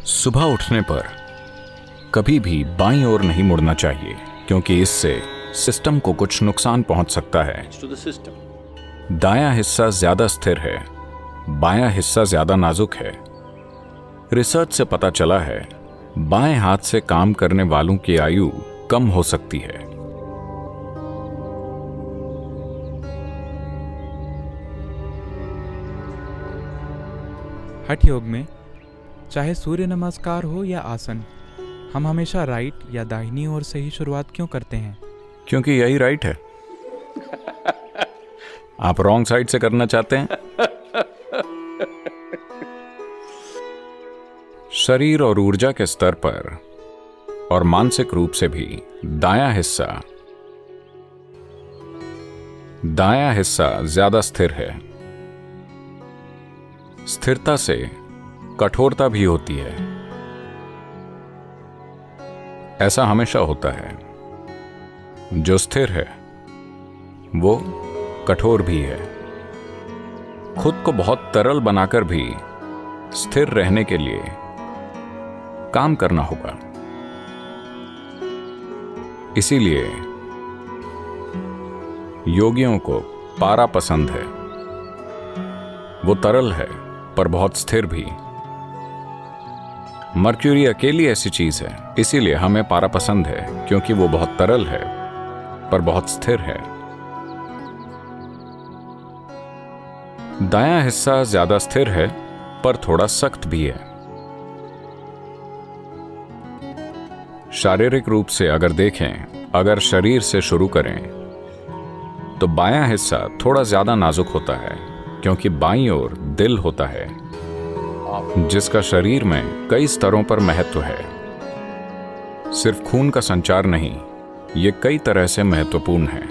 सुबह उठने पर कभी भी बाईं ओर नहीं मुड़ना चाहिए, क्योंकि इससे सिस्टम को कुछ नुकसान पहुंच सकता है। दायां हिस्सा ज्यादा स्थिर है, बायां हिस्सा ज्यादा नाजुक है। रिसर्च से पता चला है बाएं हाथ से काम करने वालों की आयु कम हो सकती है। हठ योग में चाहे सूर्य नमस्कार हो या आसन, हम हमेशा राइट या दाहिनी ओर से ही शुरुआत क्यों करते हैं? क्योंकि यही राइट है। आप रॉन्ग साइड से करना चाहते हैं। शरीर और ऊर्जा के स्तर पर और मानसिक रूप से भी दायां हिस्सा ज्यादा स्थिर है। स्थिरता से कठोरता भी होती है। ऐसा हमेशा होता है, जो स्थिर है वो कठोर भी है। खुद को बहुत तरल बनाकर भी स्थिर रहने के लिए काम करना होगा। इसीलिए योगियों को पारा पसंद है। वो तरल है पर बहुत स्थिर भी। मर्क्यूरी अकेली ऐसी चीज है, इसीलिए हमें पारा पसंद है, क्योंकि वो बहुत तरल है पर बहुत स्थिर है। दायां हिस्सा ज्यादा स्थिर है पर थोड़ा सख्त भी है। शारीरिक रूप से अगर देखें, अगर शरीर से शुरू करें तो बायां हिस्सा थोड़ा ज्यादा नाजुक होता है, क्योंकि बाईं ओर दिल होता है, जिसका शरीर में कई स्तरों पर महत्व है। सिर्फ खून का संचार नहीं, ये कई तरह से महत्वपूर्ण है।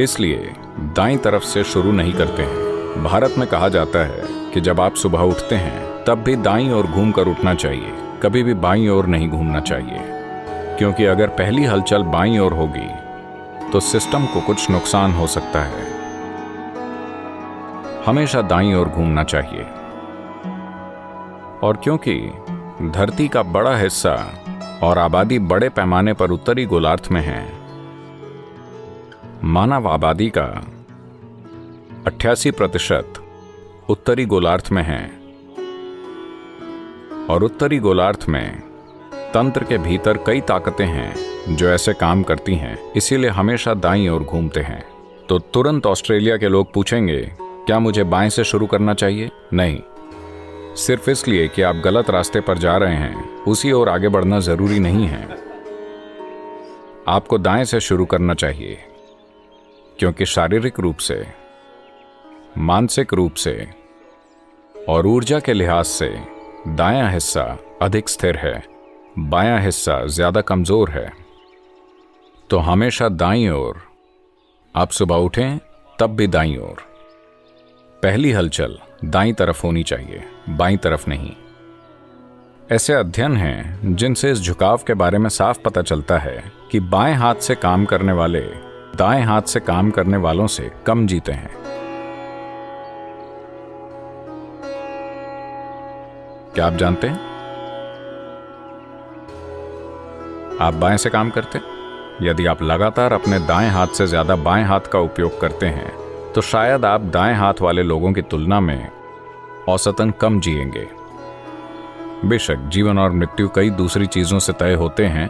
इसलिए दाईं तरफ से शुरू नहीं करते हैं। भारत में कहा जाता है कि जब आप सुबह उठते हैं तब भी दाईं ओर घूमकर उठना चाहिए, कभी भी बाईं ओर नहीं घूमना चाहिए, क्योंकि अगर पहली हलचल बाईं ओर होगी तो सिस्टम को कुछ नुकसान हो सकता है। हमेशा दाईं ओर घूमना चाहिए। और क्योंकि धरती का बड़ा हिस्सा और आबादी बड़े पैमाने पर उत्तरी गोलार्ध में है, मानव आबादी का 88% उत्तरी गोलार्ध में है, और उत्तरी गोलार्ध में तंत्र के भीतर कई ताकतें हैं जो ऐसे काम करती हैं, इसीलिए हमेशा दाईं ओर घूमते हैं। तो तुरंत ऑस्ट्रेलिया के लोग पूछेंगे, क्या मुझे बाएं से शुरू करना चाहिए? नहीं, सिर्फ इसलिए कि आप गलत रास्ते पर जा रहे हैं, उसी ओर आगे बढ़ना जरूरी नहीं है। आपको दाएं से शुरू करना चाहिए, क्योंकि शारीरिक रूप से, मानसिक रूप से और ऊर्जा के लिहाज से दायां हिस्सा अधिक स्थिर है, बायां हिस्सा ज्यादा कमजोर है। तो हमेशा दाईं ओर। आप सुबह उठें तब भी दाईं ओर। पहली हलचल दाईं तरफ होनी चाहिए, बाईं तरफ नहीं। ऐसे अध्ययन हैं जिनसे इस झुकाव के बारे में साफ पता चलता है कि बाएं हाथ से काम करने वाले दाएं हाथ से काम करने वालों से कम जीते हैं। क्या आप जानते हैं? आप बाएं से काम करते हैं? यदि आप लगातार अपने दाएं हाथ से ज्यादा बाएं हाथ का उपयोग करते हैं तो शायद आप दाएं हाथ वाले लोगों की तुलना में औसतन कम जिएंगे। बेशक जीवन और मृत्यु कई दूसरी चीजों से तय होते हैं,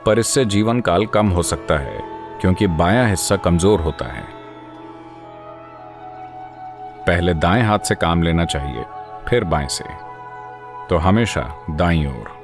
पर इससे जीवन काल कम हो सकता है, क्योंकि बायां हिस्सा कमजोर होता है। पहले दाएं हाथ से काम लेना चाहिए, फिर बाएं से। तो हमेशा दाईं ओर।